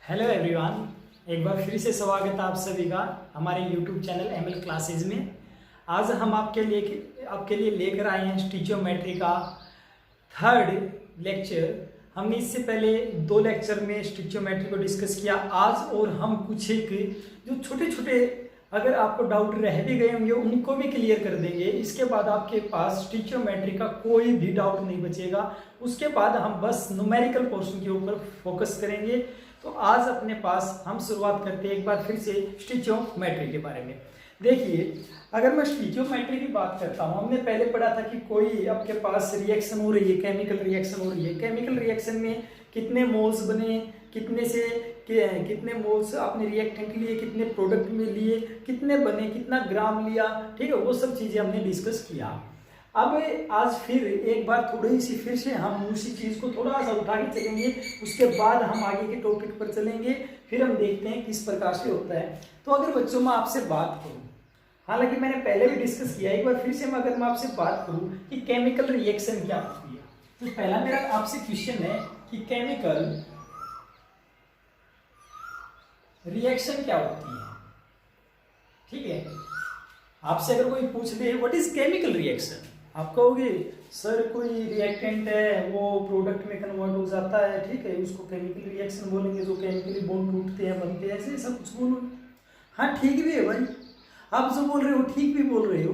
Hello everyone, एक बार फिर से स्वागत है आप सभी का हमारे यूट्यूब चैनल एमएल क्लासेज में। आज हम आपके लिए लेकर आए हैं स्टिचियोमेट्री का थर्ड लेक्चर। हमने इससे पहले 2 लेक्चर में स्टिचियोमेट्री को डिस्कस किया। आज और हम कुछ एक जो छोटे छोटे अगर आपको डाउट रह भी गए होंगे उनको भी क्लियर कर देंगे। इसके बाद आपके पास स्टिचियोमेट्री का कोई भी डाउट नहीं बचेगा। उसके बाद हम बस न्यूमेरिकल पोर्शन के ऊपर फोकस करेंगे। तो आज अपने पास हम शुरुआत करते हैं एक बार फिर से स्टिचियोमेट्री के बारे में। देखिए, अगर मैं स्टिचियोमेट्री की बात करता हूँ, हमने पहले पढ़ा था कि कोई आपके पास रिएक्शन हो रही है, केमिकल रिएक्शन हो रही है। केमिकल रिएक्शन में कितने मोल्स बने, कितने मोल्स आपने रिएक्टेंट लिए, कितने प्रोडक्ट में लिए, कितने बने, कितना ग्राम लिया, ठीक है, वो सब चीज़ें हमने डिस्कस किया। अब आज फिर एक बार थोड़ी सी फिर से हम उसी चीज़ को थोड़ा सा उठा के चलेंगे। उसके बाद हम आगे के टॉपिक पर चलेंगे, फिर हम देखते हैं किस प्रकार से होता है। तो अगर बच्चों मैं आपसे बात करूं, हालांकि मैंने पहले भी डिस्कस किया, एक बार फिर से अगर मैं आपसे बात करूं कि केमिकल रिएक्शन क्या होती है, तो पहला मेरा आपसे क्वेश्चन है कि केमिकल रिएक्शन क्या होती है। ठीक है, आपसे अगर कोई पूछ दे व्हाट इज केमिकल रिएक्शन, आप कहोगे सर कोई रिएक्टेंट है वो प्रोडक्ट में कन्वर्ट हो जाता है, ठीक है, उसको केमिकल रिएक्शन बोलेंगे। जो केमिकली बॉन्ड टूटते हैं, बनते हैं, ऐसे सब कुछ बोलो। हाँ ठीक भी है भाई, आप जो बोल रहे हो ठीक भी बोल रहे हो,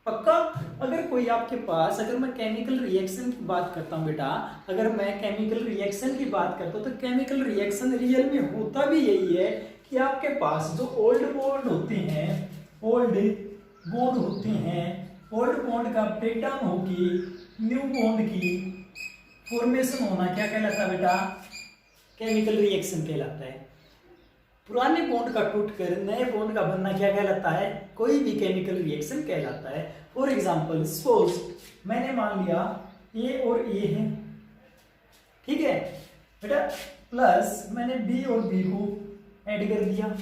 पक्का। अगर कोई आपके पास, अगर मैं केमिकल रिएक्शन की बात करता हूँ बेटा, अगर मैं केमिकल रिएक्शन की बात करता हूँ तो केमिकल रिएक्शन रियल में होता भी यही है कि आपके पास जो ओल्ड बॉन्ड होते हैं, ओल्ड बॉन्ड का ब्रेकडाउन होगी, न्यू बॉन्ड की फॉर्मेशन होना क्या कहलाता है बेटा, केमिकल रिएक्शन कहलाता है। पुराने बॉन्ड का टूटकर नए बॉन्ड का बनना क्या कहलाता है, कोई भी केमिकल रिएक्शन कहलाता है। फॉर एग्जांपल सपोज मैंने मान लिया ए और ए है, ठीक है बेटा, प्लस मैंने बी और बी को ऐड कर दिया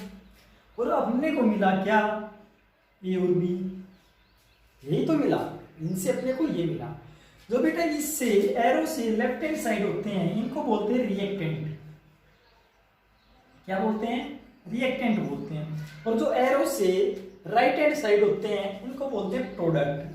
और अपने को मिला क्या, ए और बी, यही तो मिला, इनसे अपने को ये मिला। जो बेटा इससे एरो से लेफ्ट हैंड साइड होते हैं इनको बोलते हैं रिएक्टेंट। क्या बोलते हैं, रिएक्टेंट बोलते हैं। और जो एरो से राइट हैंड साइड होते हैं इनको बोलते हैं प्रोडक्ट।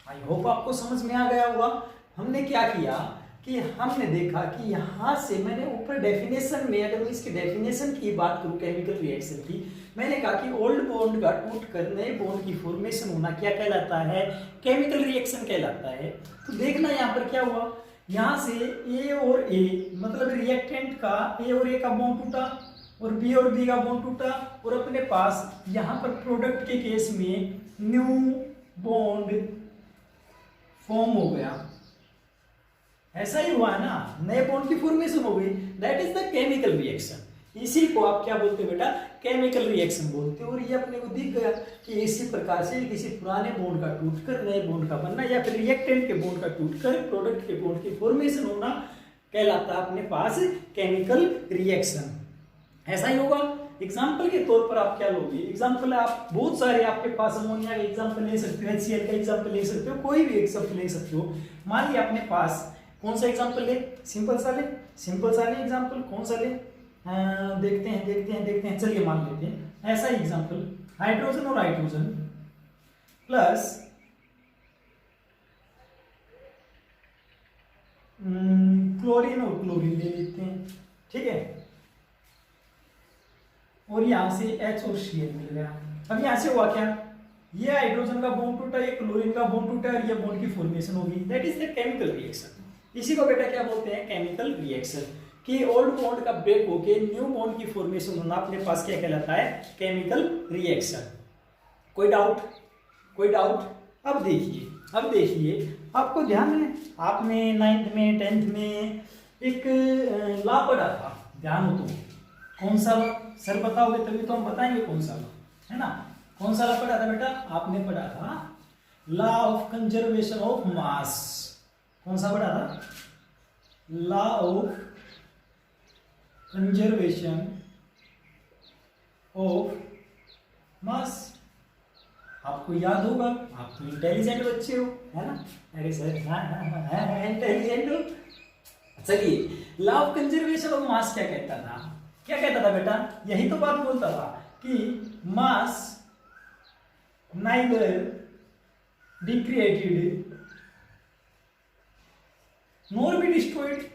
आई होप आपको समझ में आ गया होगा। हमने क्या किया कि हमने देखा कि यहां से मैंने ऊपर डेफिनेशन में, अगर मैं इसकी डेफिनेशन की बात करूं केमिकल रिएक्शन की, मैंने कहा कि ओल्ड बॉन्ड का टूट कर नए बॉन्ड की फॉर्मेशन होना क्या कहलाता है, केमिकल रिएक्शन कहलाता है। तो देखना यहां पर क्या हुआ, यहां से ए और ए मतलब रिएक्टेंट का ए और ए का बॉन्ड टूटा और बी का बॉन्ड टूटा, और अपने पास यहां पर प्रोडक्ट के केस में न्यू बॉन्ड फॉर्म हो गया। ऐसा ही हुआ ना, नए बॉन्ड की फॉर्मेशन हो गई, that is the chemical reaction. इसी को आप क्या बोलते हो बेटा, केमिकल रिएक्शन बोलते हो। और ये अपने को दिख गया कि इसी प्रकार से किसी पुराने बॉन्ड का टूटकर नए बॉन्ड का बनना, या फिर रिएक्टेंट के बॉन्ड का टूटकर प्रोडक्ट के बॉन्ड की फॉर्मेशन होना कहलाता है अपने पास केमिकल रिएक्शन। ऐसा ही होगा। एग्जाम्पल के तौर पर आप क्या लोगे, एग्जाम्पल आप बहुत सारे आपके पास अमोनिया का एग्जाम्पल ले सकते हो, HCl का एग्जाम्पल ले सकते हो, कोई भी एग्जाम्पल ले सकते हो। मान लिया अपने पास कौन सा एग्जाम्पल ले, सिंपल सा ले एग्जाम्पल, कौन सा ले, देखते हैं, चलिए मान लेते हैं ऐसा एग्जाम्पल, हाइड्रोजन और हाइड्रोजन प्लस क्लोरीन और क्लोरीन ले लेते हैं, ठीक है, और यहां से H और Cl मिल गया। अब यहां से हुआ क्या, ये हाइड्रोजन का बॉन्ड टूटा, ये क्लोरीन का बॉन्ड टूटा और ये बॉन्ड की फॉर्मेशन होगी, that is the chemical reaction. इसी को बेटा क्या बोलते हैं, केमिकल रिएक्शन। कि ओल्ड बॉन्ड का ब्रेक होके न्यू बॉन्ड की फॉर्मेशन होना अपने पास क्या कहलाता है, केमिकल रिएक्शन। कोई डाउट? अब देखिए आपको ध्यान है, आपने 9th में 10th में एक लॉ पढ़ा था, ध्यान हो तो, कौन सा लॉ, सर बताओगे तभी तो हम बताएंगे कौन सा लॉ, है ना। कौन सा लॉ पढ़ा था बेटा, आपने पढ़ा था law of conservation of mass. कौन सा पढ़ा था, law of conservation of mass. आपको याद होगा, आप तो इंटेलिजेंट बच्चे हो, है ना? अरे सर हाँ इंटेलिजेंट हो। चलिए, law of conservation of mass क्या कहता था? क्या कहता था बेटा? यही तो बात बोलता था कि mass neither be created nor be destroyed.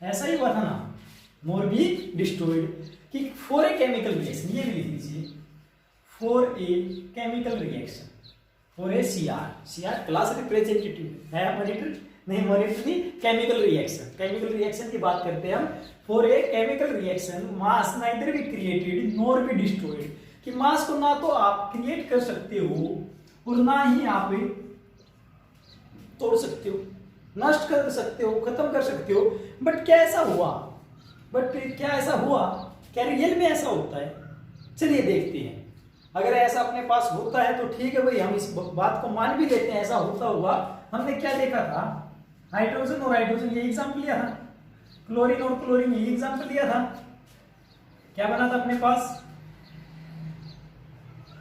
ऐसा ही हुआ था ना, नॉर बी डिस्ट्रॉयड, कि फॉर ए केमिकल रिएक्शन, ये भी लिख लीजिए, for a chemical reaction, for a CR class representative है मॉनिटर, नहीं मॉनिटर नहीं, केमिकल रिएक्शन, केमिकल रिएक्शन की बात करते हैं हम। For a chemical reaction mass neither be created nor be destroyed, कि मास को ना तो आप क्रिएट कर सकते हो और ना ही आप तोड़ सकते हो, नष्ट कर सकते हो, खत्म कर सकते हो। बट क्या ऐसा हुआ? क्या ऐसा हुआ? क्या रियल में ऐसा होता है? चलिए देखते हैं। अगर ऐसा अपने पास होता है तो ठीक है भाई, हम इस बात को मान भी लेते हैं ऐसा होता हुआ। हमने क्या देखा था? हाइड्रोजन और हाइड्रोजन ये एग्जाम्पल लिया था, क्लोरीन और क्लोरीन ये एग्जाम्पल लिया था। क्या बना था अपने पास?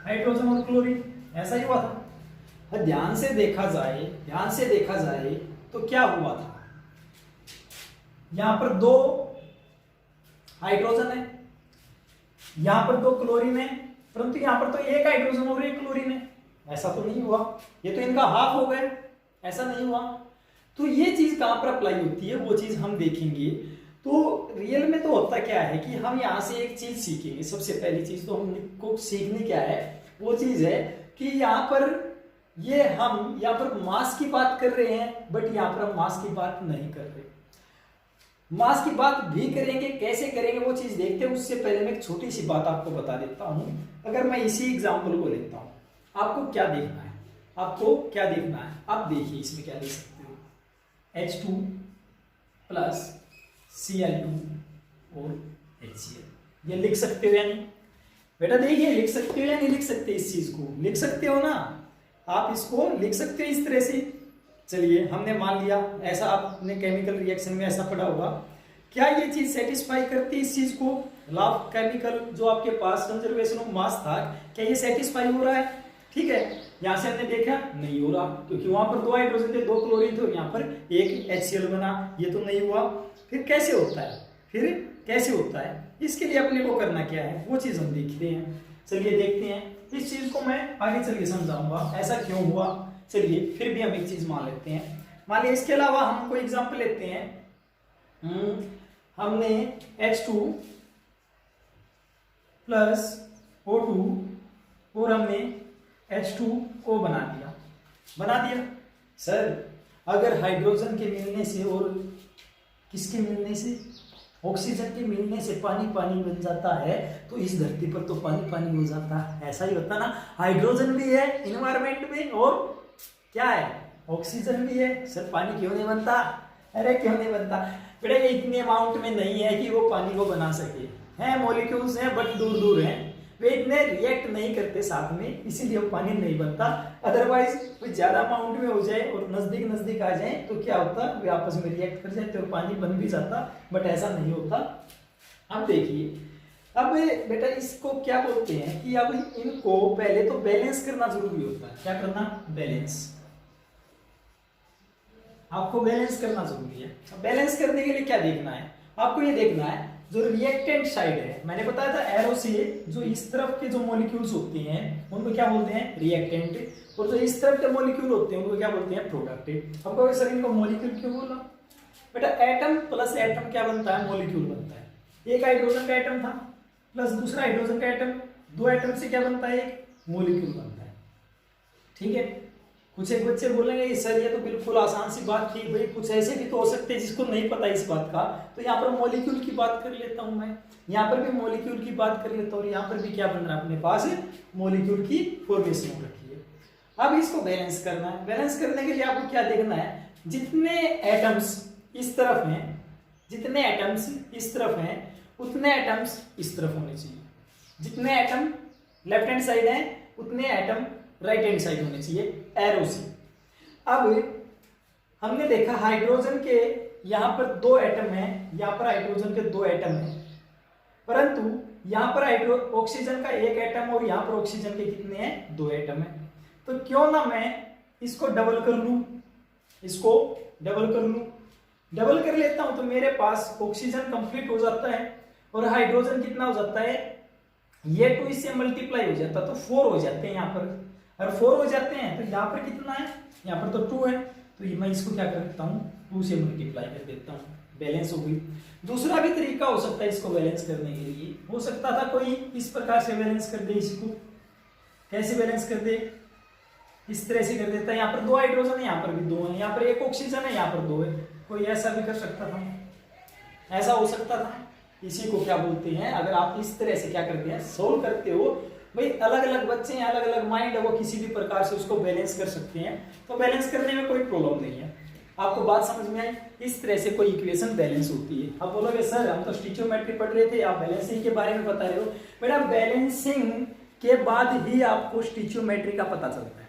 हाइड्रोजन और क्लोरीन, ऐसा ही हुआ था। ध्यान से देखा जाए तो क्या हुआ था? यहां पर 2 हाइड्रोजन है, यहां पर 2 क्लोरीन है, परंतु यहां पर तो 1 हाइड्रोजन और 1 क्लोरीन है। ऐसा तो नहीं हुआ, ये तो इनका हाफ हो गया, ऐसा नहीं हुआ। तो ये चीज कहां पर अप्लाई होती है वो चीज हम देखेंगे। तो रियल में तो होता क्या है कि हम यहां से एक चीज सीखेंगे। सबसे पहली चीज तो हमको सीखनी क्या है? वो चीज है कि यहाँ पर हम यहाँ पर मास की बात कर रहे हैं, बट यहाँ पर हम मास की बात नहीं कर रहे। मास की बात भी करेंगे, कैसे करेंगे वो चीज देखते हैं। उससे पहले मैं एक छोटी सी बात आपको बता देता हूं। अगर मैं इसी एग्जाम्पल को लेता हूं, आपको क्या देखना है? आप देखिए इसमें क्या लिख सकते हो, H2 प्लस Cl2 और HCl, ये लिख सकते हो या नहीं बेटा? देखिए लिख सकते हो या नहीं लिख सकते? इस चीज को लिख सकते हो ना, आप इसको लिख सकते हो इस तरह से। चलिए हमने मान लिया ऐसा, आपने केमिकल रिएक्शन में ऐसा पढ़ा होगा। क्या ये चीज सेटिस्फाई करती है इस चीज को? लॉ ऑफ केमिकल जो आपके पास कंजर्वेशन ऑफ मास था, क्या ये सेटिस्फाई हो रहा है? ठीक है, यहां से हमने देखा नहीं हो रहा, क्योंकि वहां पर 2 हाइड्रोजन थे, 2 क्लोरीन थे, यहाँ पर 1 HCl बना, ये तो नहीं हुआ। फिर कैसे होता है? इसके लिए अपने को करना क्या है वो चीज हम देखते हैं। चलिए देखते हैं, इस चीज को मैं आगे चलिए समझाऊंगा ऐसा क्यों हुआ। चलिए फिर भी हम एक चीज मान लेते हैं। मान लिया इसके अलावा हम कोई एग्जांपल लेते हैं। हमने H2 प्लस O2 और हमने H2O बना दिया। सर अगर हाइड्रोजन के मिलने से और किसके मिलने से, ऑक्सीजन के मिलने से पानी पानी बन जाता है, तो इस धरती पर तो पानी पानी हो जाता है। ऐसा ही होता ना, हाइड्रोजन भी है इन्वायरमेंट में और क्या है, ऑक्सीजन भी है। सर पानी क्यों नहीं बनता? अरे क्यों नहीं बनता बेटा? ये इतने अमाउंट में नहीं है कि वो पानी को बना सके। हैं मॉलिक्यूल्स हैं बट दूर दूर हैं, वे इतने रिएक्ट नहीं करते साथ में, इसीलिए वो पानी नहीं बनता। अदरवाइज कोई ज्यादा अमाउंट में हो जाए और नजदीक नजदीक आ जाए तो क्या होता, वे आपस में रिएक्ट कर जाते और पानी बन भी जाता, बट ऐसा नहीं होता। अब देखिए, अब बेटा इसको क्या बोलते हैं कि अब इनको पहले तो बैलेंस करना जरूरी होता है। क्या करना? बैलेंस। आपको बैलेंस करना जरूरी है। बैलेंस करने के लिए क्या देखना है? आपको ये देखना है जो रिएक्टेंट साइड है, मैंने बताया था एरो से, जो इस तरफ के जो मॉलिक्यूल्स होते हैं उनको क्या बोलते हैं? रिएक्टेंट, और जो इस तरफ के मॉलिक्यूल होते हैं उनको क्या बोलते हैं? प्रोडक्ट। अब कहोगे सर इनको मॉलिक्यूल क्यों बोला? बेटा एटम प्लस एटम क्या बनता है? मॉलिक्यूल बनता है। एक हाइड्रोजन का एटम था प्लस दूसरा हाइड्रोजन का एटम, 2 एटम से क्या बनता है? एक मॉलिक्यूल बनता है। ठीक है, कुछ एक बच्चे बोलेंगे सर ये तो बिल्कुल आसान सी बात थी भाई, कुछ ऐसे भी तो हो सकते हैं जिसको नहीं पता इस बात का। तो यहाँ पर मॉलिक्यूल की बात कर लेता हूं मैं, यहाँ पर भी मॉलिक्यूल की बात कर लेता हूँ, और यहाँ पर भी क्या बन रहा है अपने पास? मॉलिक्यूल की फॉर्मेशन हो रखी है। अब इसको बैलेंस करना है। बैलेंस करने के लिए आपको क्या देखना है? जितने एटम्स इस तरफ हैं, जितने एटम्स इस तरफ हैं, उतने एटम्स इस तरफ होने चाहिए। जितने एटम लेफ्ट हैंड साइड हैं उतने एटम राइट हैंड साइड होने चाहिए, एरो से। अब हमने देखा हाइड्रोजन के यहाँ पर 2 एटम हैं, यहाँ पर हाइड्रोजन के 2 एटम हैं, परंतु यहाँ पर ऑक्सीजन का एक एटम और यहाँ पर ऑक्सीजन के कितने हैं, 2 एटम है। तो क्यों ना मैं इसको डबल कर लूं, इसको डबल कर लूं, डबल कर लेता हूं तो मेरे पास ऑक्सीजन कंप्लीट हो जाता है और हाइड्रोजन कितना हो जाता है, ये 2 इससे मल्टीप्लाई हो जाता तो 4 हो जाते हैं यहाँ पर, और 4 हो जाते हैं तो यहाँ पर कितना है, यहाँ पर तो 2 है, तो मैं इसको क्या कर देता हूँ 2 से मल्टीप्लाई कर देता हूँ, बैलेंस हो गई। दूसरा भी तरीका हो सकता है इसको बैलेंस करने के लिए, हो सकता था कोई इस प्रकार से बैलेंस कर दे इसको, कैसे बैलेंस कर दे, इस तरह से कर देता है, यहाँ पर 2 हाइड्रोजन है, यहाँ पर भी 2 है, यहाँ पर 1 ऑक्सीजन है, यहाँ पर 2 है, कोई ऐसा भी कर सकता था, ऐसा हो सकता था। इसी को क्या बोलते हैं, अगर आप इस तरह से क्या करते हैं सोल्व करते हो, भाई अलग अलग बच्चे हैं, अलग अलग माइंड है, वो किसी भी प्रकार से उसको बैलेंस कर सकते हैं, तो बैलेंस करने में कोई प्रॉब्लम नहीं है। आपको बात समझ में आई, इस तरह से कोई इक्वेशन बैलेंस होती है। अब बोलोगे सर हम तो स्टिचियोमेट्री पढ़ रहे थे, आप बैलेंसिंग के बारे में बता रहे हो। बेटा बैलेंसिंग के बाद ही आपको स्टिचियोमेट्री का पता चलता है,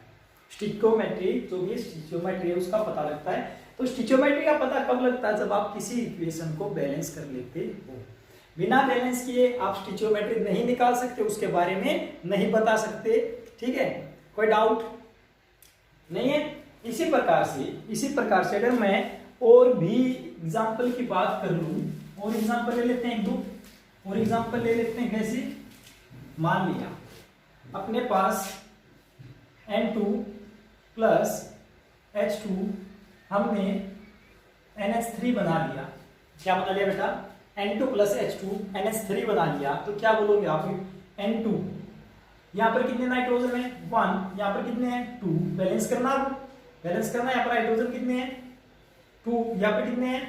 स्टिचियोमेट्री जो भी स्टिचियोमेट्री है उसका पता लगता है। तो स्टिचियोमेट्री का पता कब लगता है, जब आप किसी इक्वेशन को बैलेंस कर लेते हो। बिना बैलेंस किए आप स्टिचियोमेट्री नहीं निकाल सकते, उसके बारे में नहीं बता सकते, ठीक है, कोई डाउट नहीं है। इसी प्रकार से अगर मैं और भी एग्जाम्पल की बात कर लूं, और एग्जाम्पल ले लेते हैं 2 और एग्जाम्पल ले लेते हैं, कैसे, मान लिया अपने पास N2 प्लस H2 हमने NH3 बना लिया, क्या बना लिया बेटा, N2 प्लस H2 NH3 बना लिया, तो क्या बोलोगे आप, N2 यहाँ पर कितने नाइट्रोजन है 1, यहाँ पर कितने हैं 2, बैलेंस करना, बैलेंस करना, यहाँ पर हाइड्रोजन कितने हैं 2, यहाँ पर कितने हैं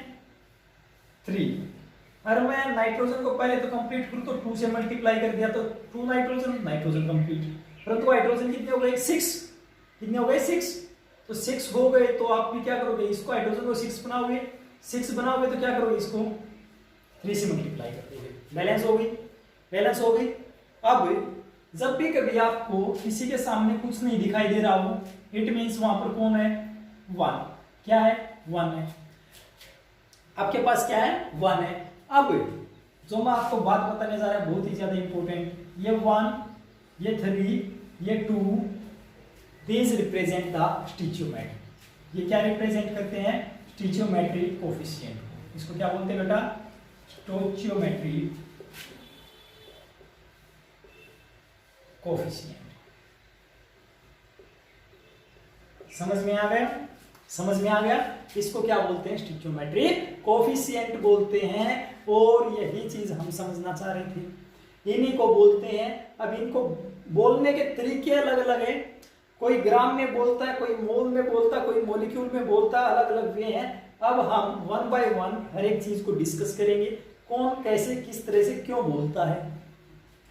3। अगर मैं नाइट्रोजन को पहले तो कंप्लीट करूँ तो 2 से मल्टीप्लाई कर दिया तो 2 नाइट्रोजन कंप्लीट, परंतु हाइड्रोजन कितने हो गए 6, कितने हो गए 6, तो 6 हो गए तो आप भी क्या करोगे, इसको हाइड्रोजन को 6 बनाओगे, 6 बनाओगे तो क्या करोगे, इसको 3 से मल्टीप्लाई कर दोगे, बैलेंस हो गई, बैलेंस हो गई। अब जब भी कभी आपको किसी के सामने कुछ नहीं दिखाई दे रहा हो, इट मीन्स वहां पर कौन है 1, क्या है 1 है, आपके पास क्या है 1 है। अब जो मैं आपको बात बताने जा रहा हूं बहुत ही ज्यादा इंपॉर्टेंट, ये 1, ये 3, ये 2, these रिप्रेजेंट द स्टिचियोमेट्री, ये क्या रिप्रेजेंट करते हैं, स्टिचियोमेट्री कोफिशिएंट, इसको क्या बोलते हैं बेटा, स्टोचियोमेट्री कोफिशिएंट। समझ में आ गया, समझ में आ गया, इसको क्या बोलते हैं, स्टिचियोमेट्री कोफिशिएंट बोलते हैं। और यही चीज हम समझना चाह रहे थे, इन्हीं को बोलते हैं। अब इनको बोलने के तरीके अलग अलग हैं, कोई ग्राम में बोलता है, कोई मोल में बोलता है, कोई मॉलिक्यूल में बोलता है, अलग अलग वे हैं। अब हम 1 बाय 1 हर एक चीज को डिस्कस करेंगे, कौन कैसे किस तरह से क्यों बोलता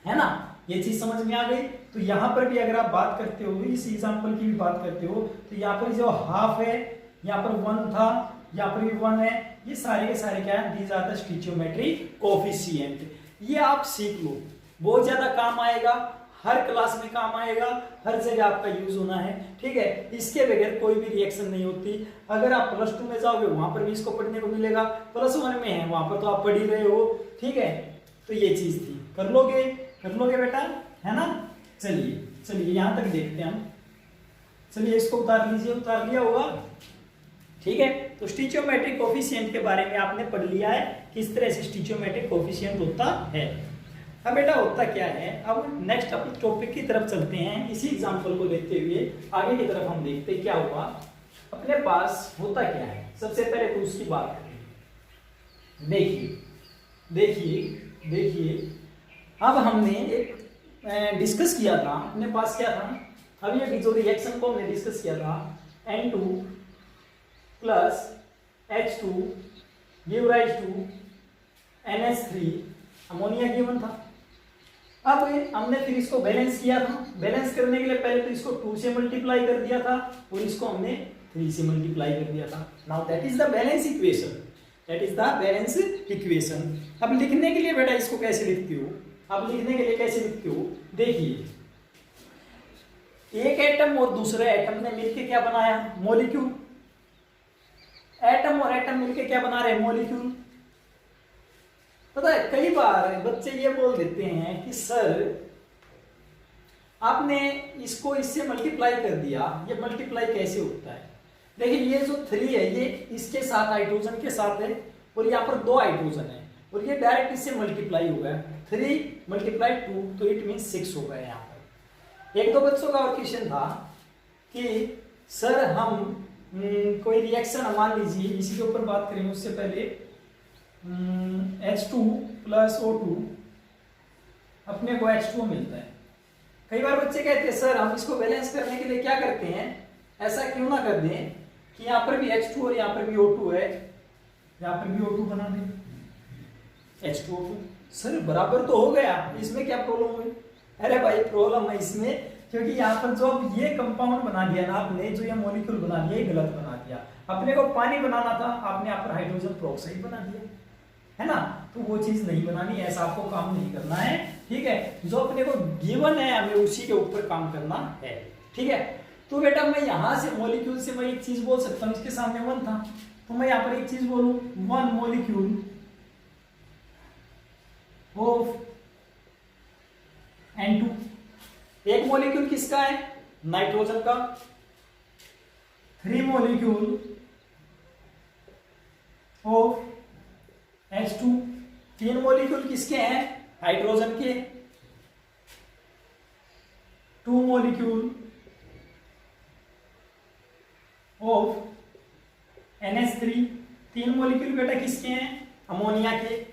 है ना, ये चीज समझ में आ गई। तो यहाँ पर भी अगर आप बात करते हो, इस एग्जांपल की भी बात करते हो, तो यहाँ पर जो हाफ है, यहाँ पर 1 था, यहाँ पर भी 1 है, ये सारे के सारे क्या है, दीज आर द स्टिचियोमेट्री कोफिशिएंट। ये आप सीख लो, बहुत ज्यादा काम आएगा, हर क्लास में काम आएगा, हर जगह आपका यूज होना है, ठीक है। इसके बगैर कोई भी रिएक्शन नहीं होती। अगर आप +2 में जाओगे वहां पर भी इसको पढ़ने को मिलेगा, +1 में है वहां पर तो आप पढ़ ही रहे हो, ठीक है। तो ये चीज थी, कर लोगे बेटा, है ना। चलिए यहां तक देखते हैं हम, चलिए इसको उतार लीजिए, उतार लिया होगा, ठीक है। तो स्टिचियोमेट्रिक कोफिशिएंट के बारे में आपने पढ़ लिया है, किस तरह से स्टिचियोमेट्रिक कोफिशिएंट होता है। अब बेटा होता क्या है, अब नेक्स्ट अपन टॉपिक की तरफ चलते हैं। इसी एग्जांपल को लेते हुए आगे की तरफ हम देखते हैं क्या हुआ, अपने पास होता क्या है। सबसे पहले तो उसकी बात करें, देखिए अब हमने एक डिस्कस किया था, अपने पास क्या था, अब ये जो रिएक्शन को हमने डिस्कस किया था, N2 plus H2 give rise to NH3, ammonia given था। अब हमने फिर इसको बैलेंस किया था, बैलेंस करने के लिए पहले तो इसको 2 से मल्टीप्लाई कर दिया था और इसको हमने 3 से मल्टीप्लाई कर दिया था। Now that is the balance equation, that is the balance equation. अब लिखने के लिए बेटा इसको कैसे लिखते हो, अब लिखने के लिए कैसे लिखते हो, देखिए एक एटम और दूसरे एटम ने मिलकर क्या बनाया, मॉलिक्यूल। एटम और एटम मिलकर क्या बना रहे हैं, मॉलिक्यूल। पता है कई बार बच्चे ये बोल देते हैं कि सर आपने इसको इससे मल्टीप्लाई कर दिया, ये मल्टीप्लाई कैसे होता है? देखिए ये जो 3 है ये इसके साथ हाइड्रोजन के साथ है और यहाँ पर 2 हाइड्रोजन है और ये डायरेक्ट इससे मल्टीप्लाई हो गया, 3 मल्टीप्लाई 2 तो इट मीन 6 हो गया। यहाँ पर एक दो बच्चों का और क्वेश्चन था कि सर हम कोई रिएक्शन मान लीजिए, इसी के ऊपर बात करेंगे उससे पहले H2 प्लस O2 अपने को H2 मिलता है। कई बार बच्चे कहते हैं सर हम इसको बैलेंस करने के लिए क्या करते हैं, ऐसा क्यों ना कर दें कि यहाँ पर भी H2 और यहाँ पर भी O2 है, यहाँ पर भी O2 बना दें, H2O2 सर बराबर तो हो गया, इसमें क्या प्रॉब्लम हुई? अरे भाई प्रॉब्लम है इसमें क्योंकि यहाँ पर जो अब ये कंपाउंड बना दिया ना आपने, जो ये मॉलिक्यूल बना दिया ये गलत बना दिया। अपने को पानी बनाना था, आपने यहाँ पर हाइड्रोजन पेरोक्साइड बना दिया है ना, तो वो चीज नहीं बनानी, ऐसा आपको काम नहीं करना है। ठीक है, जो अपने को गिवन है हमें उसी के ऊपर काम करना है। ठीक है, तो बेटा मैं यहां से मॉलिक्यूल से मैं एक चीज बोल सकता हूं, इसके सामने 1 था तो मैं यहां पर एक चीज बोलूं 1 मॉलिक्यूल ऑफ N2। एक मॉलिक्यूल किसका है? नाइट्रोजन का। 3 मॉलिक्यूल ऑफ H2। 3 मॉलिक्यूल किसके हैं? हाइड्रोजन के। 2 मॉलिक्यूल ऑफ NH3। 3 मॉलिक्यूल बेटा किसके हैं? अमोनिया के।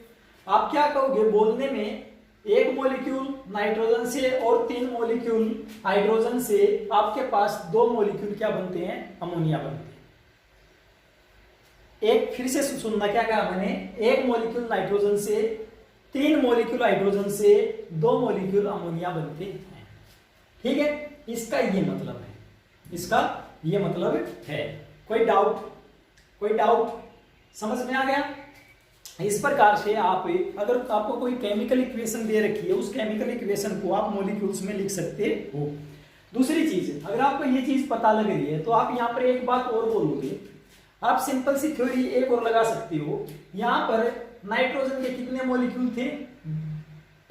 आप क्या कहोगे बोलने में, एक मॉलिक्यूल नाइट्रोजन से और 3 मॉलिक्यूल हाइड्रोजन से, आपके पास 2 मॉलिक्यूल क्या बनते हैं? अमोनिया बनते हैं। एक फिर से सुनना क्या कहा मैंने, एक मॉलिक्यूल नाइट्रोजन से, 3 मॉलिक्यूल हाइड्रोजन से, 2 मॉलिक्यूल अमोनिया बनते हैं। ठीक है, इसका ये मतलब है, इसका ये मतलब है। कोई डाउट? कोई डाउट? समझ में आ गया? इस प्रकार से आप अगर आपको कोई केमिकल इक्वेशन दे रखी है, उस केमिकल इक्वेशन को आप मॉलिक्यूल्स में लिख सकते हो। दूसरी चीज, अगर आपको ये चीज पता लग रही है तो आप यहाँ पर एक बात और बोलोगे, आप सिंपल सी थ्योरी एक और लगा सकते हो। यहां पर नाइट्रोजन के कितने मॉलिक्यूल थे?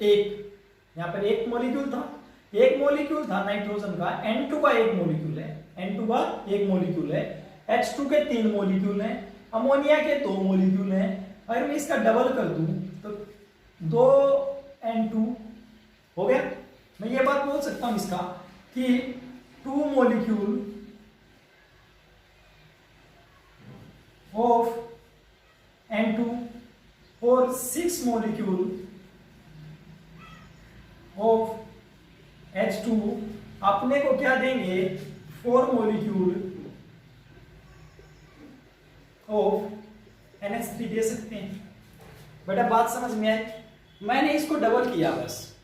एक। यहां पर एक मॉलिक्यूल था, एक मॉलिक्यूल था नाइट्रोजन का, N2 का एक मॉलिक्यूल है, N2 का एक मॉलिक्यूल है, H2 के 3 मॉलिक्यूल हैं, अमोनिया के 2 मॉलिक्यूल हैं। अगर मैं इसका डबल कर दूं तो 2N2 हो गया। मैं ये बात बोल सकता हूं इसका कि 2 मॉलिक्यूल of N2 और 6 molecule of H2 अपने को क्या देंगे? 4 molecule of NH3 दे सकते हैं। बेटा बात समझ में आई? मैंने इसको डबल किया बस,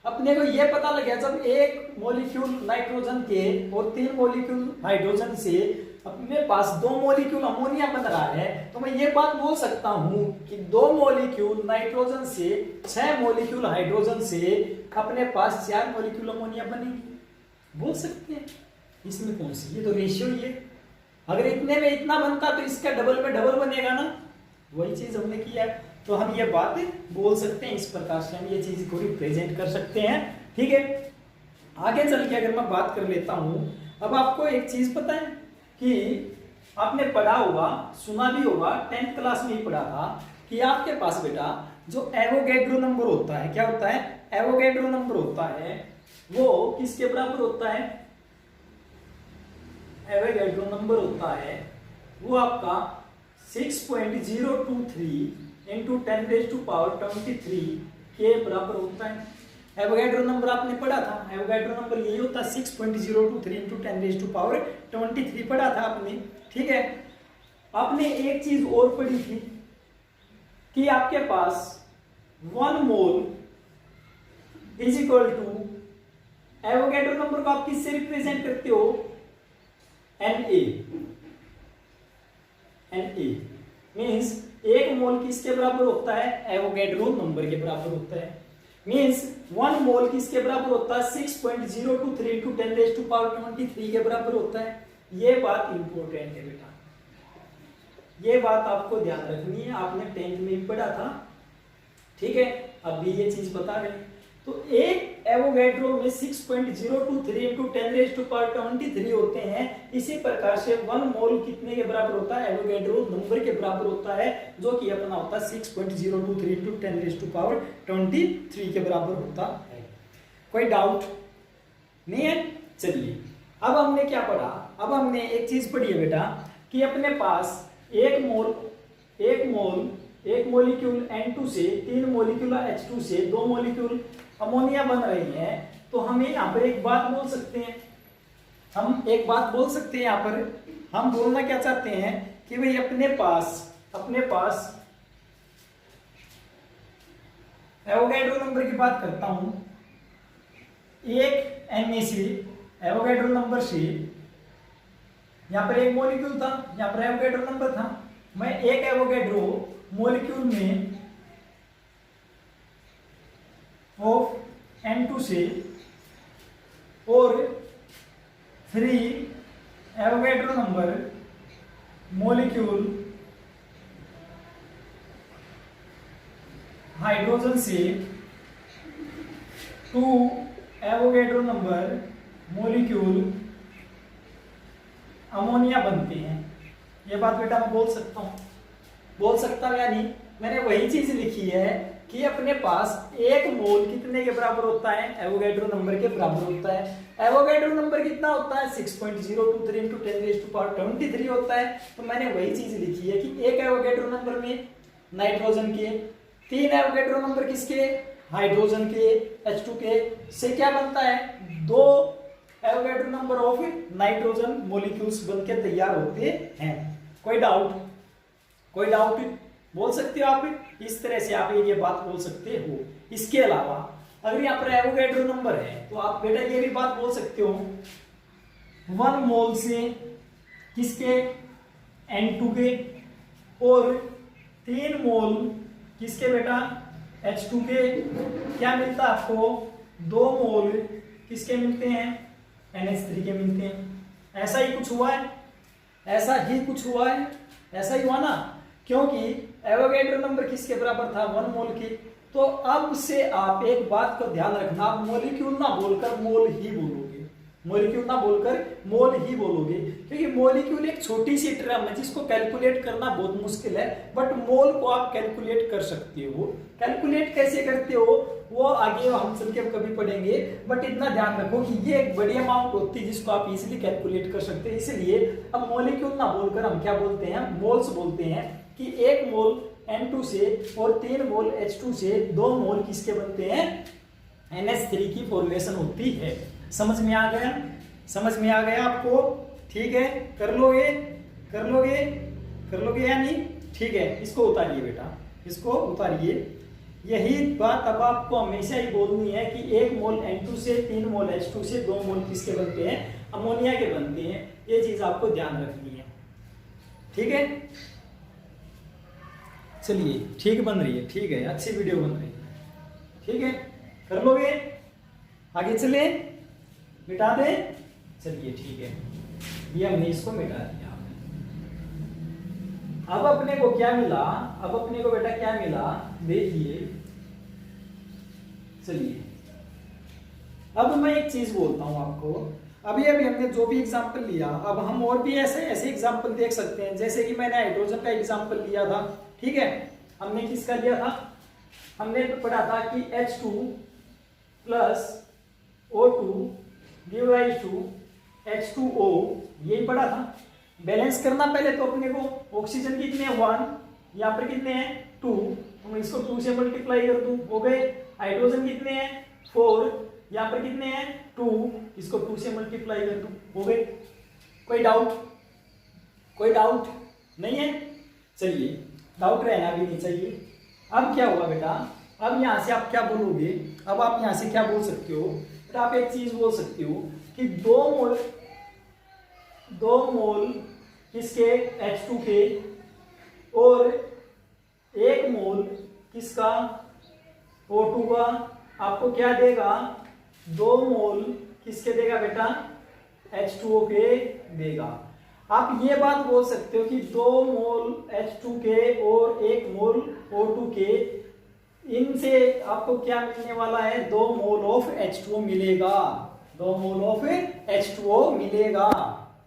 अपने को यह पता लग गया जब एक मॉलिक्यूल नाइट्रोजन के और 3 मॉलिक्यूल हाइड्रोजन से अपने पास 2 मॉलिक्यूल अमोनिया बन रहा है, तो मैं ये बात बोल सकता हूं कि 2 मॉलिक्यूल नाइट्रोजन से, 6 मॉलिक्यूल हाइड्रोजन से अपने पास 4 मॉलिक्यूल अमोनिया बनेगी। बोल सकते हैं। इसमें कौन सी, ये तो रेशियो ही है। अगर इतने में इतना बनता तो इसका डबल में डबल बनेगा ना, वही चीज हमने किया। तो हम ये बात बोल सकते हैं, इस प्रकार से हम ये चीज को रिप्रेजेंट कर सकते हैं। ठीक है, आगे चल के अगर मैं बात कर लेता हूं, अब आपको एक चीज पता है कि आपने पढ़ा होगा, सुना भी होगा, 10th क्लास में ही पढ़ा था कि आपके पास बेटा जो एवोगैड्रो नंबर होता है, क्या होता है? एवोगैड्रो नंबर होता है, वो किसके बराबर होता है? एवोगैड्रो नंबर होता है वो आपका 6.023 इंटू 10⁻23 के बराबर होता है। एवोगैड्रो नंबर आपने पढ़ा था, एवोगैड्रो नंबर यही होता है 6.023 इंटू 10⁻23 पढ़ा था आपने। ठीक है, आपने एक चीज और पढ़ी थी कि आपके पास 1 mole is equal to, Avogadro number को आप किससे रिप्रेजेंट करते हो? Na। Na मीन्स 1 मोल किसके बराबर होता है? एवोगैड्रो नंबर के बराबर होता है। मीन्स 1 मोल किसके बराबर होता है? 6.023 इंटू 10⁻23 के बराबर होता है। ये बात इंपॉर्टेंट है बेटा, ये बात आपको ध्यान रखनी है, आपने 10th में भी पढ़ा था। ठीक है, अब भी ये चीज बता रहे हैं। तो एक एवोगैड्रो में 6.023 × 10⁻23 होते हैं। इसी प्रकार से 1 मोल कितने के बराबर होता है? एवोगैड्रो नंबर के बराबर होता है, जो कि अपना होता है 6.023 × 10⁻23 के बराबर होता है। कोई डाउट नहीं है? चलिए, अब हमने क्या पढ़ा? अब हमने एक चीज पढ़ी है बेटा कि अपने पास एक मोलिक्यूल N2 से, 3 मोलिक्यूल H2 से, 2 मोलिक्यूल अमोनिया बन रही है। तो हमें यहाँ पर एक बात बोल सकते हैं, यहाँ पर हम बोलना क्या चाहते हैं कि भाई अपने पास एवोगैड्रो नंबर की बात करता हूं। एक NaCl एवोगैड्रो नंबर से, यहाँ पर एक मॉलिक्यूल था, यहाँ पर एवोगैड्रो नंबर था। मैं एक एवोगैड्रो मॉलिक्यूल में ऑफ N2 से और 3 एवोगैड्रो नंबर मॉलिक्यूल हाइड्रोजन से 2 एवोगैड्रो नंबर मॉलिक्यूल अमोनिया बनते हैं। ये बात बेटा मैं बोल सकता हूं या नहीं? मैंने वही चीज लिखी है कि अपने पास एक मोल कितने के बराबर होता है? एवोगैड्रो नंबर के बराबर होता है। एवोगैड्रो नंबर कितना होता है? 6.023 × 10⁻23 होता है। तो मैंने वही चीज लिखी है कि एक एवोगैड्रो नंबर में नाइट्रोजन के, 3 एवोगैड्रो नंबर किसके? हाइड्रोजन के, H2 के से क्या बनता है? 2 Avogadro number of nitrogen molecules बनके तैयार होते हैं। कोई डाउट बोल सकते हो आप? इस तरह से आप ये बात बोल सकते हो। इसके अलावा अगर यहाँ पर एवोगैड्रो नंबर है तो आप बेटा ये भी बात बोल सकते हो 1 मोल से किसके? N2 के, और 3 मोल किसके बेटा? H2 के। क्या मिलता है आपको? 2 मोल किसके मिलते हैं? NH3 के मिलते हैं। ऐसा ही कुछ हुआ है, ऐसा ही हुआ ना, क्योंकि एवोगैड्रो नंबर किसके बराबर था? 1 मोल के। तो अब से आप एक बात को ध्यान रखना, आप मॉलिक्यूल ना बोलकर मोल ही बोलोगे, क्योंकि मॉलिक्यूल एक छोटी सी टर्म है जिसको कैलकुलेट करना बहुत मुश्किल है, बट मोल को आप कैलकुलेट कर सकते हो। कैलकुलेट कैसे करते हो वो आगे हम चल के कभी पढ़ेंगे, बट इतना ध्यान रखो कि ये एक बड़ी अमाउंट होती है जिसको आप इजीली कैलकुलेट कर सकते हैं। इसलिए अब मॉलिक्यूल ना बोलकर हम क्या बोलते हैं? मोल्स बोलते हैं कि 1 मोल N2 से और 3 मोल H2 से 2 मोल किसके बनते हैं? NH3 की फॉर्मेशन होती है। समझ में आ गया आपको? ठीक है, कर लोगे या नहीं? ठीक है, इसको उतारिए बेटा, इसको उतारिए। यही बात अब आपको हमेशा ही बोलनी है कि 1 मोल N2 से, 3 मोल H2 से, 2 मोल किसके बनते हैं? अमोनिया के बनते हैं। ये चीज आपको ध्यान रखनी है। ठीक है, चलिए, ठीक बन रही है, ठीक है, अच्छी वीडियो बन रही है। ठीक है, कर लोगे? आगे चले, मिटा दें? चलिए ठीक है, ये हमने इसको मिटा दिया। अब अपने को क्या मिला? देखिए, चलिए अब मैं एक चीज बोलता हूं आपको। अभी हमने जो भी एग्जांपल लिया, अब हम और भी ऐसे एग्जांपल देख सकते हैं। जैसे कि मैंने हाइड्रोजन का एग्जांपल लिया था, ठीक है। हमने किसका लिया था? हमने तो पढ़ा था कि H2 plus O2 give rise to H2O, यही पढ़ा था। बैलेंस करना पहले तो अपने को, ऑक्सीजन कितने हैं? 1, यहाँ पर कितने हैं? 2, तो मैं इसको 2 से मल्टीप्लाई कर दूं, हो गए। हाइड्रोजन कितने हैं? 4, यहाँ पर कितने हैं? 2, इसको 2 से मल्टीप्लाई कर दूं, हो गए। कोई डाउट नहीं है? चलिए, डाउट रहना भी नहीं चाहिए। अब क्या होगा बेटा? अब यहां से आप क्या बोलोगे? अब आप यहां से क्या बोल सकते हो? तो आप एक चीज बोल सकते हो कि 2 मोल किसके? H2 के, और 1 मोल किसका? O2 का। आपको क्या देगा? 2 मोल किसके देगा बेटा? H2O के देगा। आप ये बात बोल सकते हो कि 2 मोल H2 के और 1 मोल O2 के इनसे आपको क्या मिलने वाला है, 2 मोल ऑफ H2O मिलेगा, 2 मोल ऑफ H2O मिलेगा।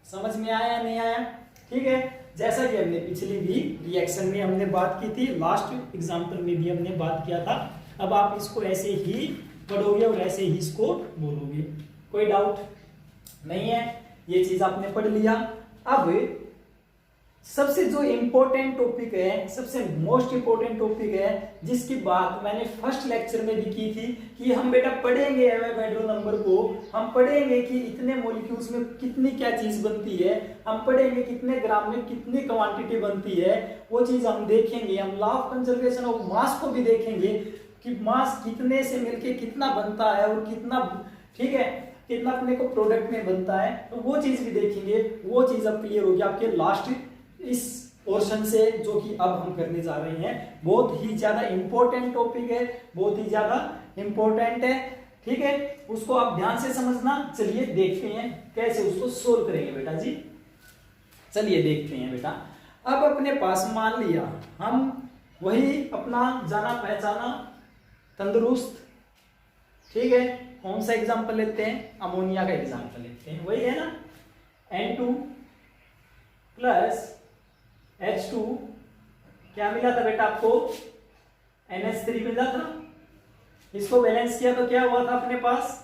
समझ में आया नहीं आया? ठीक है, जैसा कि हमने पिछली भी रिएक्शन में हमने बात की थी, लास्ट एग्जांपल में भी हमने बात किया था। अब आप इसको ऐसे ही पढ़ोगे और ऐसे ही इसको बोलोगे, कोई डाउट नहीं है, ये चीज आपने पढ़ लिया। अब सबसे जो इंपॉर्टेंट टॉपिक है, सबसे मोस्ट इंपॉर्टेंट टॉपिक है, जिसकी बात मैंने फर्स्ट लेक्चर में भी की थी कि हम बेटा पढ़ेंगे एवोगैड्रो नंबर को, हम पढ़ेंगे कि इतने मॉलिक्यूल्स में कितनी क्या चीज बनती है, हम पढ़ेंगे कितने ग्राम में कितनी क्वांटिटी बनती है, वो चीज हम देखेंगे। हम law of conservation of mass को भी देखेंगे कि मास कितने से मिलके कितना बनता है और कितना, ठीक है, कितना अपने को प्रोडक्ट में बनता है, तो वो चीज भी देखेंगे। वो चीज अब क्लियर होगी आपके लास्ट इस पोर्शन से, जो कि अब हम करने जा रहे हैं। बहुत ही ज्यादा इंपॉर्टेंट टॉपिक है, बहुत ही ज्यादा इंपॉर्टेंट है, ठीक है, उसको आप ध्यान से समझना। चलिए देखते हैं कैसे उसको सोल्व करेंगे बेटा जी, चलिए देखते हैं बेटा। अब अपने पास मान लिया हम वही अपना जाना पहचाना तंदुरुस्त, ठीक है, कौन सा एग्जांपल लेते हैं, अमोनिया का एग्जांपल लेते हैं, वही है ना, N2 प्लस H2 क्या मिला था बेटा आपको, NH3 मिला था। इसको बैलेंस किया तो क्या हुआ था अपने पास,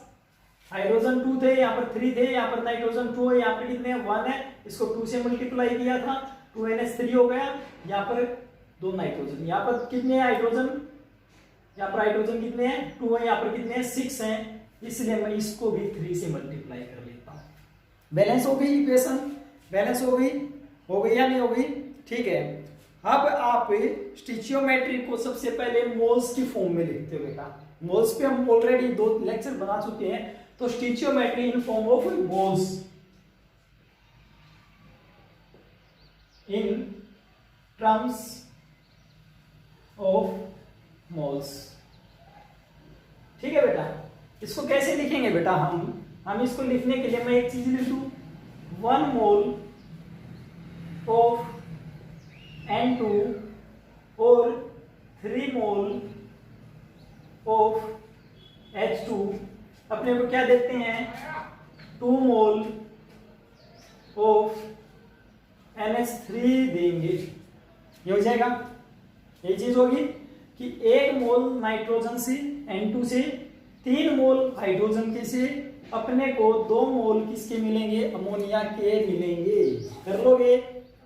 हाइड्रोजन 2 थे, यहाँ पर 3 थे, यहाँ पर नाइट्रोजन 2 है, यहाँ पर कितने 1 है, इसको 2 से मल्टीप्लाई किया था, 2NH3 हो गया, यहाँ पर 2 नाइट्रोजन, यहाँ पर कितने हाइड्रोजन, यहाँ पर हाइड्रोजन कितने हैं 2 है, यहाँ पर कितने हैं 6 हैं, इसलिए मैं इसको भी 3 से मल्टीप्लाई कर लेता हूँ। बैलेंस हो गई इक्वेशन, बैलेंस हो गई या नहीं हो गई, ठीक है। अब आप स्टिचियोमेट्री को सबसे पहले मोल्स की फॉर्म में लिखते हो बेटा, मोल्स पे हम ऑलरेडी 2 लेक्चर बना चुके हैं, तो stoichiometry in form of moles, in terms of moles, ठीक है बेटा। इसको कैसे लिखेंगे बेटा, हम इसको लिखने के लिए मैं एक चीज लिख दूं, 1 मोल ऑफ N2 और 3 मोल ऑफ H2 अपने को क्या देते हैं, 2 मोल ऑफ NH3 देंगे। ये हो जाएगा, ये चीज होगी कि 1 मोल नाइट्रोजन से N2 से, 3 मोल हाइड्रोजन के से, अपने को 2 मोल किसके मिलेंगे, अमोनिया के मिलेंगे। कर लोगे,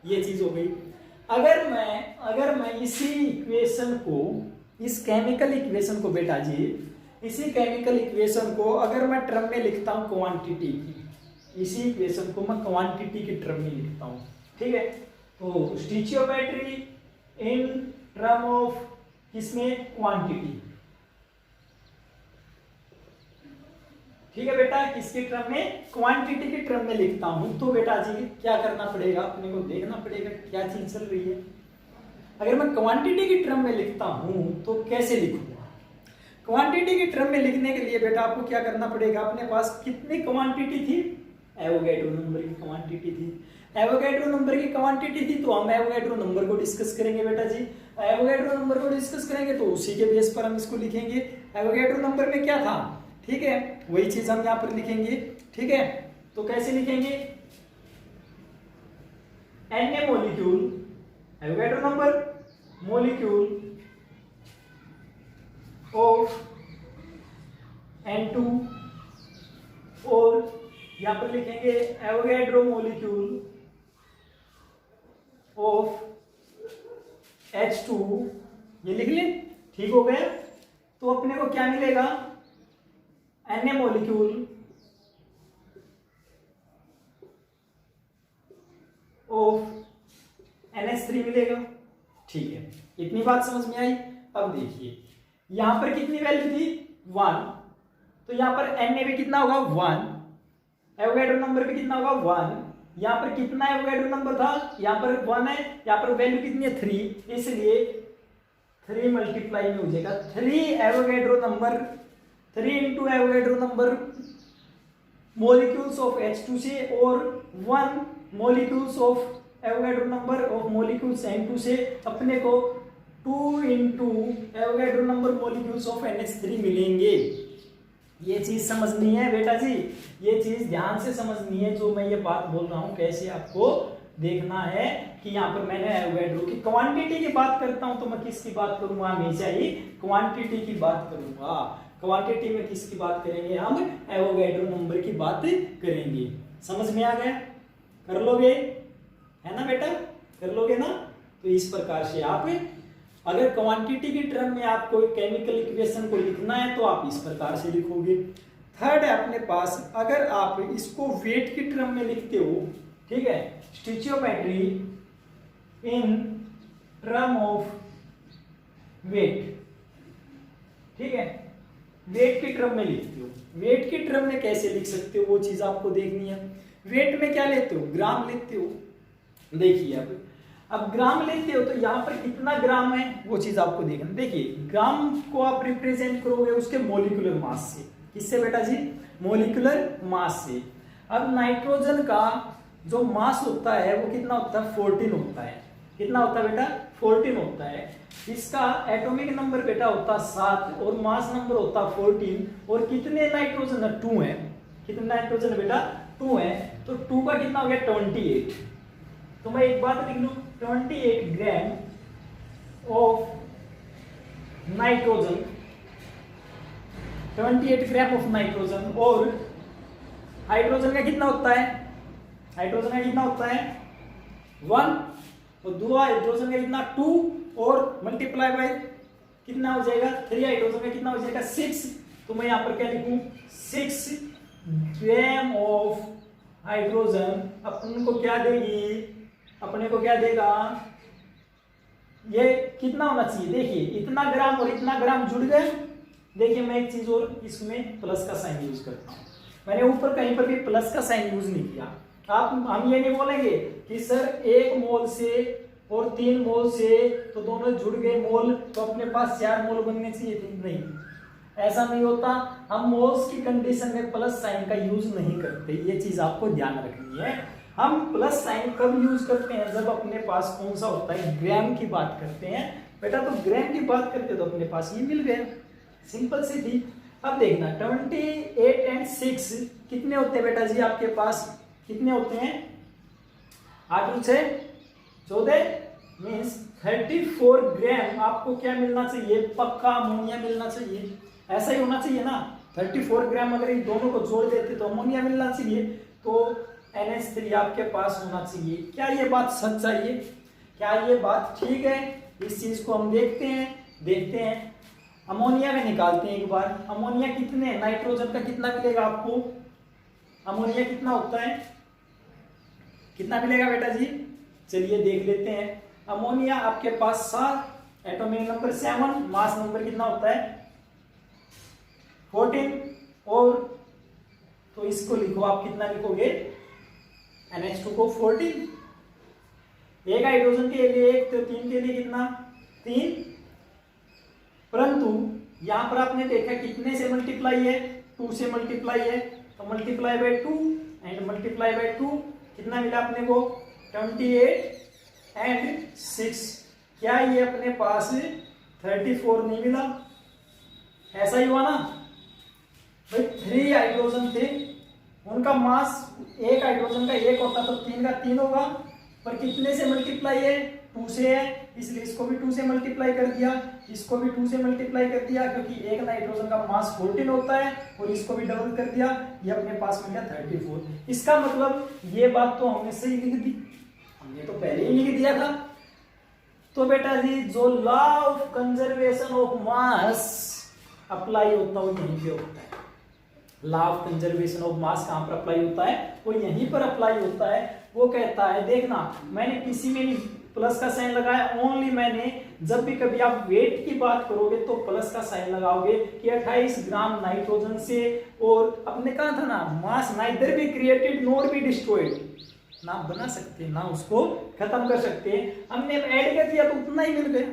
ये चीज हो गई। अगर मैं इसी इक्वेशन को, इस केमिकल इक्वेशन को बेटा जी, इसी केमिकल इक्वेशन को अगर मैं टर्म में लिखता हूं क्वांटिटी की, इसी इक्वेशन को मैं क्वांटिटी की टर्म में लिखता हूं, ठीक है, तो स्टिचियोमेट्री इन टर्म ऑफ किसमें, क्वांटिटी, ठीक है बेटा, किसके टर्म में, क्वांटिटी के टर्म में लिखता हूं। तो बेटा जी क्या करना पड़ेगा, अपने को देखना पड़ेगा क्या चीज चल रही है। अगर मैं क्वांटिटी की टर्म में लिखता हूं तो कैसे लिखूंगा, क्वांटिटी की टर्म में लिखने के लिए बेटा आपको क्या करना पड़ेगा, अपने पास कितनी क्वांटिटी थी, एवोगैड्रो नंबर की क्वांटिटी थी, एवोगैड्रो नंबर की क्वांटिटी थी, तो हम एवोगैड्रो नंबर को डिस्कस करेंगे बेटा जी। एवोगैड्रो नंबर को डिस्कस करेंगे तो उसी के बेस पर हम इसको लिखेंगे। एवोगैड्रो नंबर में क्या था, ठीक है, वही चीज हम यहां पर लिखेंगे, ठीक है। तो कैसे लिखेंगे, Na molecule, Avogadro number, molecule of N2, और यहां पर लिखेंगे एवोगैड्रो मॉलिक्यूल ऑफ H2, ये लिख लें, ठीक हो गया। तो अपने को क्या मिलेगा, Na मॉलिक्यूल ऑफ NH3 मिलेगा, ठीक है, इतनी बात समझ में आई। अब देखिए यहां पर कितनी वैल्यू थी 1, तो यहां पर Na भी कितना होगा 1, एवोगैड्रो नंबर भी कितना होगा 1, यहां पर कितना एवोगैड्रो नंबर था, यहां पर 1 है, यहां पर वैल्यू कितनी है 3, इसलिए 3 मल्टीप्लाई में हो जाएगा 3 Avogadro number, 3 into Avogadro number molecules of H2 से, और 1 molecules of Avogadro number of molecules N2 से, अपने को 2 into Avogadro number molecules of NH3 मिलेंगे। ये चीज समझनी है बेटा जी, ये चीज ध्यान से समझनी है जो मैं ये बात बोल रहा हूँ, कैसे आपको देखना है कि यहाँ पर मैंने एवोगैड्रो की क्वांटिटी की बात करता हूँ तो मैं किसकी बात करूंगा, हमेशा ही क्वांटिटी की बात करूंगा। क्वांटिटी में किसकी बात करेंगे, हम एवोगैड्रो नंबर की बात करेंगे। समझ में आ गया, कर लोगे है ना बेटा, कर लोगे ना। तो इस प्रकार से आप अगर क्वांटिटी की टर्म में आपको केमिकल इक्वेशन को लिखना है तो आप इस प्रकार से लिखोगे। थर्ड है अपने पास, अगर आप इसको वेट की टर्म में लिखते हो, ठीक है, स्टिचियोमेट्री इन टर्म ऑफ वेट, ठीक है, वेट की टर्म में लिखते हो। वेट की टर्म में कैसे लिख सकते हो वो चीज आपको देखनी है। वेट में क्या लेते हो, ग्राम लेते हो। देखिए अब ग्राम लेते हो तो यहाँ पर कितना ग्राम है वो चीज आपको देखना। देखिए ग्राम को आप रिप्रेजेंट करोगे उसके मोलिकुलर मास से। किससे बेटा जी, मोलिकुलर मास से। अब नाइट्रोजन का जो मास होता है वो कितना होता है, 14 होता है। कितना होता है बेटा, 14 होता है। इसका एटॉमिक नंबर बेटा होता है 7 और मास नंबर होता है 14। और कितने नाइट्रोजन है, 2 है। कितने नाइट्रोजन है बेटा, 2 है। तो 2 का कितना हो गया, 28। तो मैं एक बात लिख लूं, 28 gram of nitrogen, 28 gram of nitrogen. और हाइड्रोजन का कितना होता है, हाइड्रोजन का कितना होता है 1, और दूसरा हाइड्रोजन का कितना 2 और मल्टीप्लाई बाय कितना हो जाएगा 3, हाइड्रोजन का कितना हो जाएगा 6। तो मैं यहां पर क्या लिखूं, 6 ग्राम ऑफ हाइड्रोजन अपन को क्या देगी, अपने को क्या देगा, ये कितना होना चाहिए। देखिए इतना ग्राम और इतना ग्राम जुड़ गए। देखिए मैं एक चीज और इसमें प्लस का साइन यूज करता हूं, मैंने ऊपर कहीं पर भी प्लस का साइन यूज नहीं किया। आप हम ये नहीं बोलेंगे कि सर 1 मोल से और 3 मोल से तो दोनों जुड़ गए मोल, तो अपने पास 4 मोल बनने चाहिए थे। नहीं, ऐसा नहीं होता। हम मोल्स की कंडीशन में प्लस साइन का यूज नहीं करते, ये चीज आपको ध्यान रखनी है। हम प्लस साइन कब यूज करते हैं, जब अपने पास कौन सा होता है, ग्राम की बात करते हैं बेटा। तो ग्राम की बात करते तो अपने पास ये मिल गया, सिंपल सी थी। अब देखना 28 एंड 6 कितने होते हैं बेटा जी, आपके पास कितने होते हैं, 8 और 6 14 मीन्स 34 ग्राम आपको क्या मिलना चाहिए, पक्का अमोनिया मिलना चाहिए। ऐसा ही होना चाहिए ना, 34 ग्राम अगर इन दोनों को जोड़ देते तो अमोनिया मिलना चाहिए। तो NH3 आपके पास होना चाहिए। क्या ये बात सच चाहिए, क्या ये बात ठीक है, इस चीज को हम देखते हैं। अमोनिया में निकालते हैं एक बार। अमोनिया कितने, नाइट्रोजन का कितना मिलेगा आपको, अमोनिया कितना होता है, कितना मिलेगा बेटा जी, चलिए देख लेते हैं। अमोनिया आपके पास 7, एटॉमिक नंबर 7, मास नंबर कितना होता है 14। और तो इसको लिखो आप, कितना लिखोगे, NH2 को 14, एक हाइड्रोजन के लिए 1 तो 3 के लिए कितना 3। परंतु यहां पर आपने देखा कितने से मल्टीप्लाई है, 2 से मल्टीप्लाई है। तो multiply by 2 and multiply by 2 कितना मिला अपने को 28 एंड 6। क्या ये अपने पास 34 नहीं मिला, ऐसा ही हुआ ना भाई। 3 हाइड्रोजन थे, उनका मास, एक हाइड्रोजन का 1 होता तो 3 का 3 होगा, पर कितने से मल्टीप्लाई है 2 से है, इसलिए इसको भी 2 से मल्टीप्लाई कर दिया, इसको भी 2 से मल्टीप्लाई कर दिया, क्योंकि एक नाइट्रोजन का मास 14 होता है, और इसको भी डबल कर दिया, ये अपने पास मिल गया 34। इसका मतलब ये बात तो हमने सही लिख दी, हमने तो पहले ही लिख दिया था। तो बेटा जी जो law of conservation of mass apply होता है वो यहीं पे होता है। Law of conservation of mass कहां पर अप्लाई होता है, वो यहीं पर अप्लाई होता है। वो कहता है, देखना मैंने किसी में भी प्लस का साइन लगाया, ओनली मैंने जब भी कभी आप वेट की बात करोगे तो प्लस का साइन लगाओगे कि 28 ग्राम नाइट्रोजन से, और अपने कहा था ना mass neither be created nor be destroyed, ना बना सकते ना उसको खत्म कर सकते। हमने ऐड कर दिया तो उतना ही मिल गया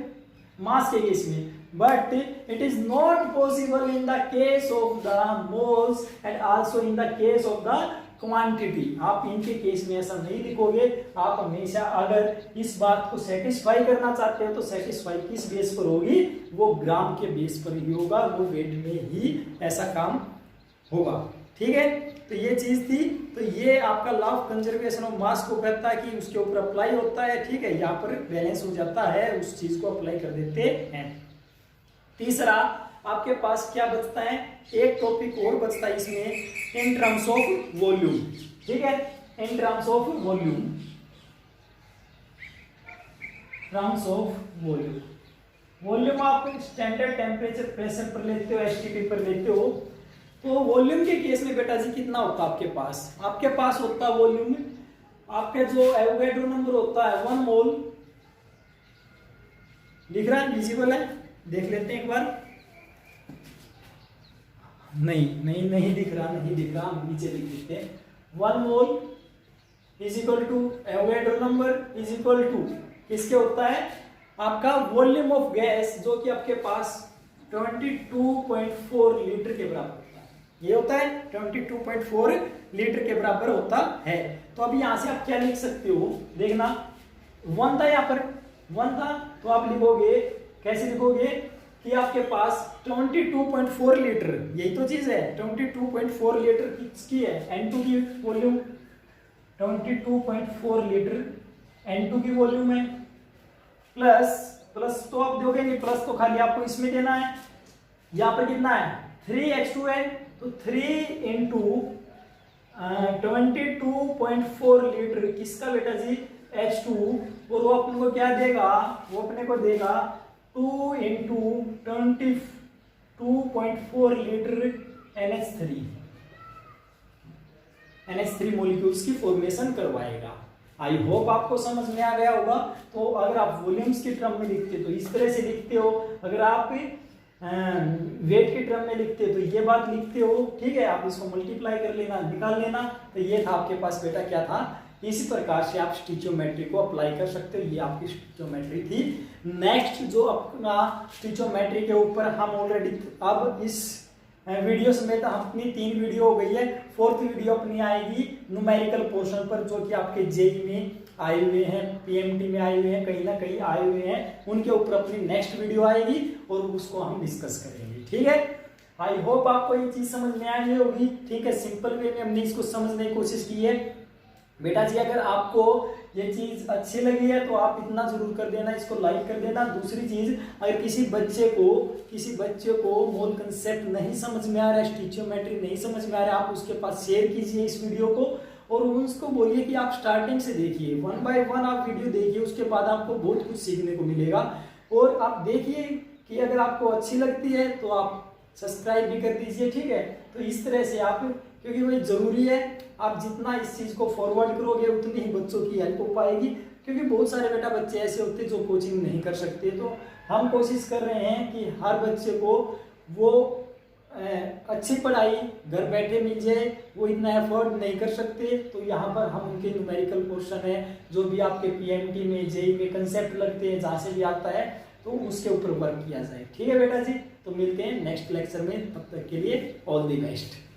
मास के केस में। but it is not possible in the case of the moles and also in the case of the quantity. आप इनके केस में ऐसा नहीं लिखोगे। आप हमेशा अगर इस बात को सेटिस्फाई करना चाहते हो तो सेटिस्फाई किस बेस पर होगी, वो ग्राम के बेस पर ही होगा, वो वेट में ही ऐसा काम होगा। ठीक है, तो ये चीज थी। तो ये आपका law of conservation of mass को कहता है कि उसके ऊपर अप्लाई होता है। ठीक है, यहाँ पर बैलेंस हो जाता है, उस चीज को अप्लाई कर देते हैं। तीसरा आपके पास क्या बचता है, एक टॉपिक और बचता है इसमें, इन टर्म्स ऑफ वॉल्यूम। ठीक है, इन terms of volume, terms of volume. Volume आप स्टैंडर्ड टेम्परेचर प्रेशर पर लेते हो, एसटीपी पर लेते हो। तो वॉल्यूम के केस में बेटा जी कितना होता है आपके पास, आपके पास होता है वॉल्यूम, आपके जो एवोगैड्रो नंबर होता है 1 मोल। दिख रहा है, विजिबल है, देख लेते हैं एक बार। नहीं दिख रहा, हम नीचे लिख देते हैं। 1 mole is equal to Avogadro number is equal to किसके होता है, आपका वॉल्यूम ऑफ गैस, जो कि आपके पास 22.4 लीटर के बराबर होता है। ये होता है 22.4 लीटर के बराबर होता है। तो अभी यहां से आप क्या लिख सकते हो, देखना 1 था, यहाँ पर 1 था, तो आप लिखोगे, कैसे लिखोगे कि आपके पास 22.4 लीटर, यही तो चीज है, 22.4 लीटर किसकी है, N2 की वॉल्यूम, 22.4 लीटर N2 की वॉल्यूम है, प्लस तो आप दोगे नहीं, प्लस तो खाली आपको इसमें देना है। यहां पर कितना है, 3H2 है, तो 3 इंटू 22.4 लीटर किसका बेटा जी, H2, और वो अपने को क्या देगा, वो अपने को देगा 2 इंटू 22.4 लीटर NH3 मॉलिक्यूल्स की फॉर्मेशन करवाएगा। आई होप आपको समझ में आ गया होगा। तो अगर आप वॉल्यूम्स के टर्म में लिखते हो तो इस तरह से लिखते हो, अगर आप वेट के टर्म में लिखते हो तो ये बात लिखते हो। ठीक है, आप इसको मल्टीप्लाई कर लेना, निकाल लेना। तो ये था आपके पास बेटा क्या था, इसी प्रकार से आप स्टिचोमेट्री को अप्लाई कर सकते हो। ये आपकी स्टिचोमेट्री थी। नेक्स्ट जो अपना स्टिचोमेट्री के ऊपर हम ऑलरेडी अब इस वीडियो समेत अपनी 3 वीडियो हो गई है। 4th वीडियो अपनी आएगी न्यूमेरिकल पोर्शन पर, जो कि आपके जेई में आए हुए हैं, पीएमटी में आए हुए हैं, कहीं ना कहीं आए हुए हैं, उनके ऊपर अपनी नेक्स्ट वीडियो आएगी और उसको हम डिस्कस करेंगे। ठीक है, आई होप आपको ये चीज समझ में आई होगी। ठीक है, सिंपल वे में हमने इसको समझने की कोशिश की है। बेटा जी अगर आपको ये चीज अच्छी लगी है तो आप इतना जरूर कर देना, इसको लाइक कर देना। दूसरी चीज, अगर किसी बच्चे को मोल कंसेप्ट नहीं समझ में आ रहा है, स्टिचोमेट्री नहीं समझ में आ रहा है, आप उसके पास शेयर कीजिए इस वीडियो को और उसको बोलिए कि आप स्टार्टिंग से देखिए, 1 बाय 1 आप वीडियो देखिए, उसके बाद आपको बहुत कुछ सीखने को मिलेगा। और आप देखिए कि अगर आपको अच्छी लगती है तो आप सब्सक्राइब भी कर दीजिए। ठीक है, तो इस तरह से आप, क्योंकि वही जरूरी है, आप जितना इस चीज को फॉरवर्ड करोगे उतनी ही बच्चों की हेल्प हो पाएगी। क्योंकि बहुत सारे बेटा बच्चे ऐसे होते हैं जो कोचिंग नहीं कर सकते। तो हम कोशिश कर रहे हैं कि हर बच्चे को वो अच्छी पढ़ाई घर बैठे मिल जाए, वो इतना एफर्ट नहीं कर सकते। तो यहाँ पर हम उनके न्यूमेरिकल पोर्शन है, जो भी आपके पीएमटी में जेई में कंसेप्ट लगते हैं, जहाँ से भी आता है, तो उसके ऊपर वर्क किया जाए। ठीक है बेटा जी, तो मिलते हैं नेक्स्ट लेक्चर में, तब तक के लिए ऑल द बेस्ट।